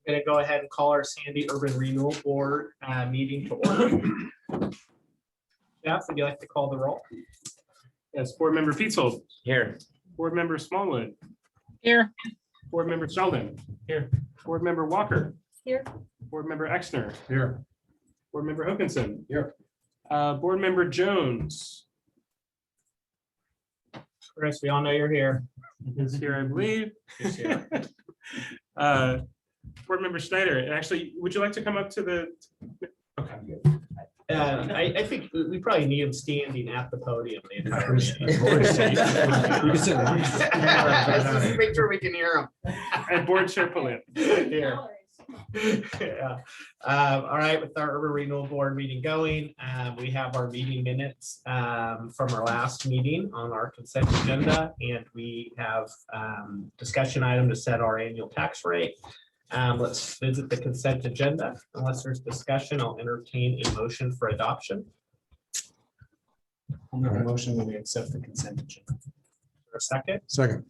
Going to go ahead and call our Sandy Urban Renewal Board meeting to order. Jeff, would you like to call the roll? Yes, Board Member Pietzold. Here. Board Member Smallwood. Here. Board Member Sheldon. Here. Board Member Walker. Here. Board Member Exner. Here. Board Member Hokinson. Here. Board Member Jones Chris, we all know you're here. is here, I believe. He's here. Board Member Schneider, and actually, would you like to come up to the? Okay. I think we probably need him standing at the podium the entire meeting. Just make sure we can hear him. And Board Chair Pulliam. Here. Yeah. All right, with our Urban Renewal Board meeting going, we have our meeting minutes from our last meeting on our consent agenda, and we have discussion item to set our annual tax rate. Let's visit the consent agenda. Unless there's discussion, I'll entertain a motion for adoption. I'll make a motion that we accept the consent agenda. For a second. Second.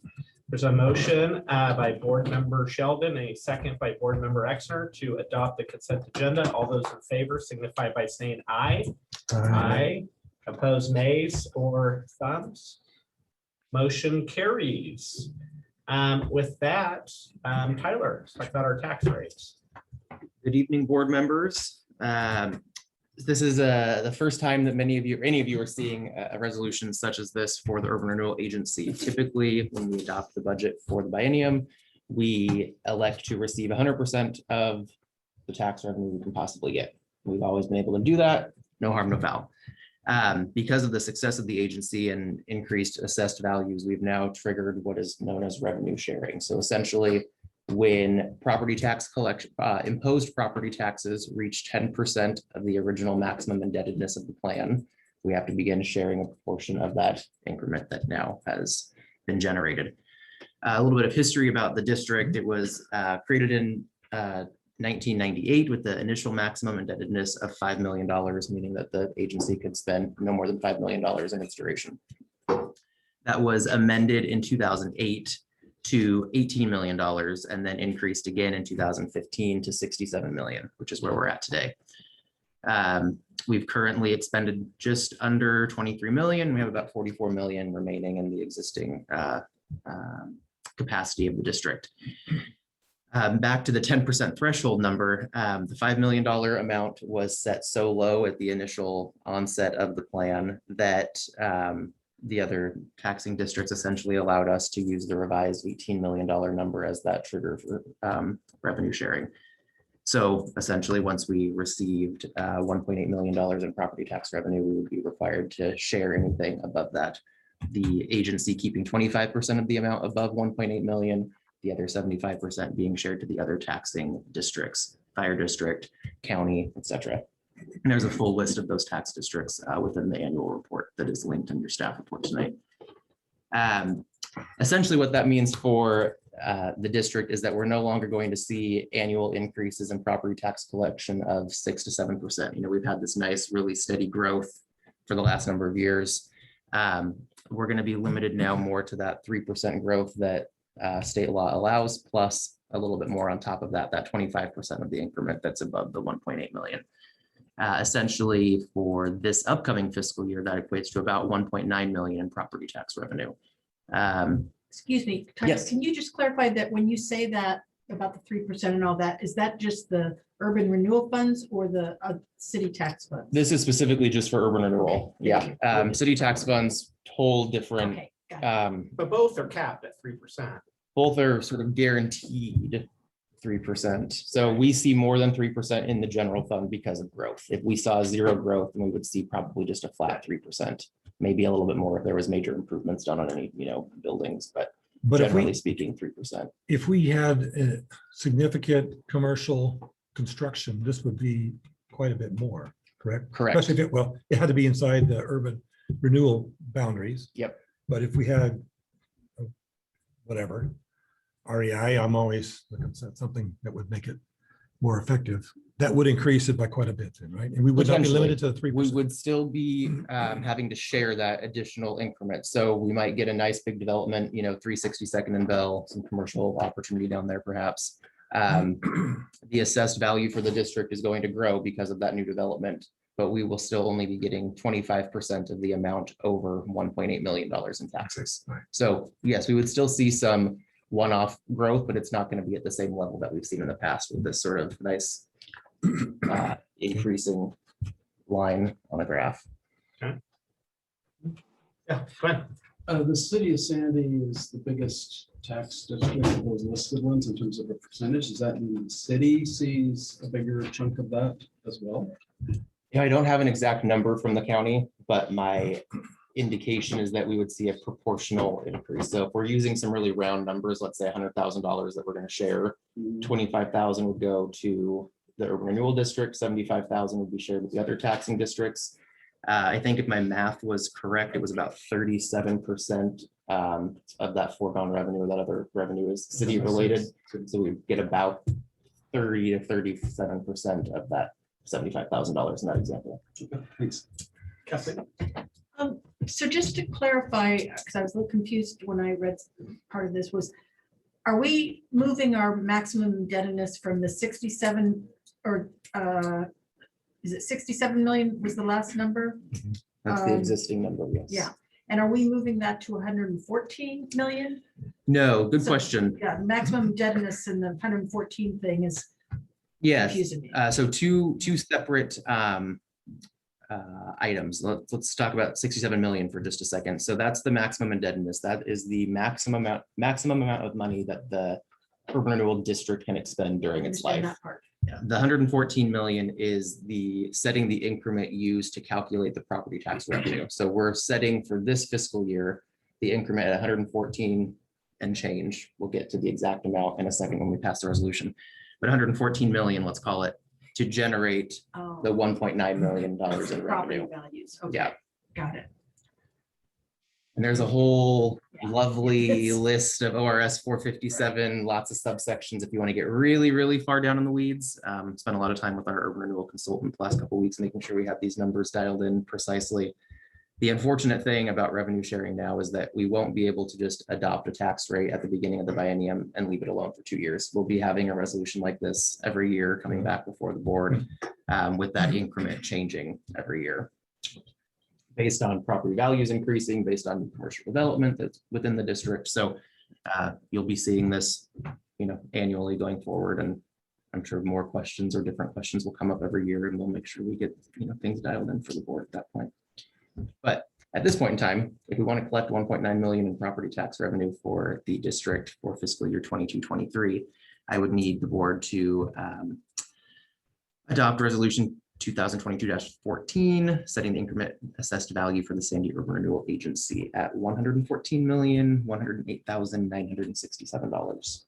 There's a motion by Board Member Sheldon, a second by Board Member Exner to adopt the consent agenda. All those in favor signify by saying aye. Aye. Opposed, nays or thumbs. Motion carries. With that, Tyler, let's talk about our tax rates. Good evening, board members. This is the first time that any of you are seeing a resolution such as this for the Urban Renewal Agency. Typically, when we adopt the budget for the biennium, we elect to receive 100% of the tax revenue we can possibly get. We've always been able to do that. No harm, no foul. Because of the success of the agency and increased assessed values, we've now triggered what is known as revenue sharing. So essentially, when property tax collection, imposed property taxes reach 10% of the original maximum indebtedness of the plan, we have to begin sharing a proportion of that increment that now has been generated. A little bit of history about the district. It was created in 1998 with the initial maximum indebtedness of $5 million, meaning that the agency could spend no more than $5 million in its duration. That was amended in 2008 to $18 million and then increased again in 2015 to $67 million, which is where we're at today. We've currently expended just under 23 million. We have about 44 million remaining in the existing capacity of the district. Back to the 10% threshold number, the $5 million amount was set so low at the initial onset of the plan that the other taxing districts essentially allowed us to use the revised $18 million number as that trigger for revenue sharing. So essentially, once we received $1.8 million in property tax revenue, we would be required to share anything above that. The agency keeping 25% of the amount above 1.8 million, the other 75% being shared to the other taxing districts, fire district, county, etc. And there's a full list of those tax districts within the annual report that is linked in your staff report tonight. Essentially, what that means for the district is that we're no longer going to see annual increases in property tax collection of 6 to 7%. You know, we've had this nice, really steady growth for the last number of years. We're going to be limited now more to that 3% growth that state law allows, plus a little bit more on top of that, that 25% of the increment that's above the 1.8 million. Essentially, for this upcoming fiscal year, that equates to about 1.9 million in property tax revenue. Excuse me, Tyler, Yes. Can you just clarify that when you say that about the 3% and all that, is that just the urban renewal funds or the city tax funds? This is specifically just for urban renewal. Okay. Yeah, city tax funds, whole different. Okay, got it. But both are capped at 3%. Both are sort of guaranteed 3%. So we see more than 3% in the general fund because of growth. If we saw zero growth, then we would see probably just a flat 3%, maybe a little bit more if there was major improvements done on any, buildings, but generally speaking, 3%. If we had a significant commercial construction, this would be quite a bit more, correct? Correct. Especially if it had to be inside the urban renewal boundaries. Yep. But if we had whatever, REI, I'm always looking at something that would make it more effective. That would increase it by quite a bit, then, right? And we would not be limited to the 3%. We would still be having to share that additional increment. So we might get a nice big development, 362nd and Bell, some commercial opportunity down there perhaps. The assessed value for the district is going to grow because of that new development, but we will still only be getting 25% of the amount over $1.8 million in taxes. Right. So yes, we would still see some one-off growth, but it's not going to be at the same level that we've seen in the past with this sort of nice increasing line on a graph. Yeah, go ahead. The city of Sandy is the biggest tax district of those listed ones in terms of a percentage. Does that mean the city sees a bigger chunk of that as well? Yeah, I don't have an exact number from the county, but my indication is that we would see a proportional increase. So if we're using some really round numbers, let's say $100,000 that we're going to share, 25,000 would go to the urban renewal district, 75,000 would be shared with the other taxing districts. I think if my math was correct, it was about 37% of that foregone revenue, or that other revenue is city related. So we get about 30 to 37% of that $75,000 in that example. Thanks. Kathleen? So just to clarify, because I was a little confused when I read part of this, was, are we moving our maximum indebtedness from the 67 or is it 67 million was the last number? That's the existing number, yes. Yeah. And are we moving that to 114 million? No, good So- question. Yeah, maximum indebtedness and the 114 thing is Yes. confusing me. So two separate items. Let's talk about 67 million for just a second. So that's the maximum indebtedness. That is the maximum amount of money that the urban renewal district can expend during its Understand life. that part. The 114 million is the setting the increment used to calculate the property tax revenue. So we're setting for this fiscal year, the increment at 114 and change. We'll get to the exact amount in a second when we pass the resolution. But 114 million, let's call it, to generate Oh, the $1.9 million in property revenue. values. Okay, Yeah. got it. And there's a whole Yeah. lovely It's- list of ORS 457, lots of subsections if you want to get really, really far down in the weeds. Spent a lot of time with our urban renewal consultant the last couple of weeks, making sure we have these numbers dialed in precisely. The unfortunate thing about revenue sharing now is that we won't be able to just adopt a tax rate at the beginning of the biennium and leave it alone for 2 years. We'll be having a resolution like this every year coming back before the board with that increment changing every year, based on property values increasing, based on commercial development that's within the district. So you'll be seeing this, annually going forward. And I'm sure more questions or different questions will come up every year, and we'll make sure we get, things dialed in for the board at that point. But at this point in time, if we want to collect 1.9 million in property tax revenue for the district for fiscal year 22-23, I would need the board to adopt resolution 2022-14, setting the increment assessed value for the Sandy Urban Renewal Agency at $114,108,967.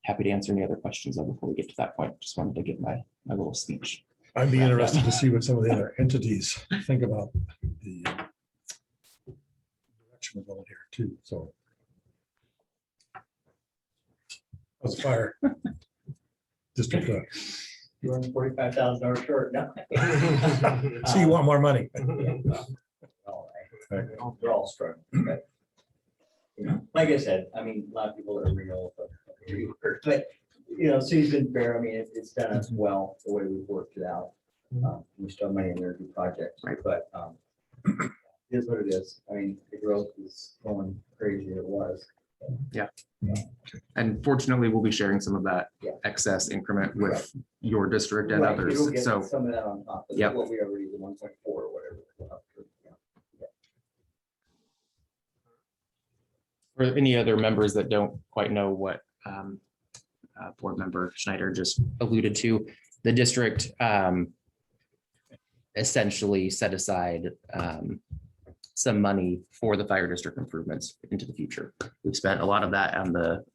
Happy to answer any other questions though before we get to that point. Just wanted to give my little speech. I'd be interested to see what some of the other entities think about the direction we're going here too, so. How's the fire? District. You're only $45,000 short now. So you want more money? They're all struggling. But, like I said, a lot of people are renewal, but city's been fair. It's done us well the way we've worked it out. We still have money in there to do projects, Right. but it is what it is. The growth is going crazy. It was. And fortunately, we'll be sharing some of that Yeah. excess increment with your district and Right, others. you'll get So some of that on top of Yep. what we already, the 1.4 or whatever. for any other members that don't quite know what board member Schneider just alluded to, the district essentially set aside some money for the fire district improvements into the future. We've spent a lot of that on the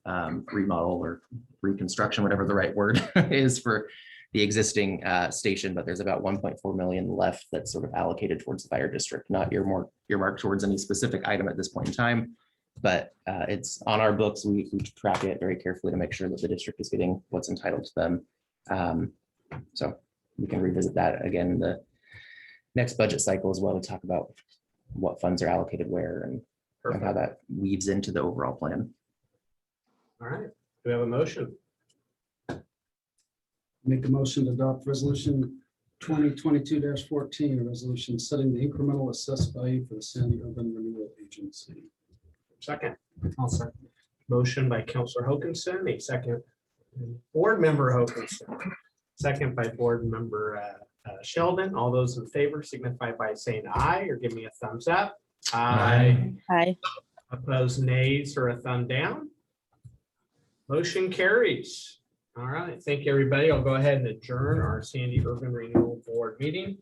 remodel or reconstruction, whatever the right word is for the existing station, but there's about 1.4 million left that's sort of allocated towards the fire district, not earmarked towards any specific item at this point in time. But it's on our books. We track it very carefully to make sure that the district is getting what's entitled to them. So we can revisit that again in the next budget cycle as well to talk about what funds are allocated where and how that weaves into the overall plan. All right. we have a motion? Make a motion to adopt resolution 2022-14, a resolution setting the incremental assessed value for the Sandy Urban Renewal Agency. Second. I'll second. Motion by Counselor Hokinson, a second. Board Member Hokinson, second by Board Member Sheldon. All those in favor signify by saying aye or give me a thumbs up. Aye. Aye. Opposed, nays, or a thumb down. Motion carries. All right, thank you, everybody. I'll go ahead and adjourn our Sandy Urban Renewal Board meeting.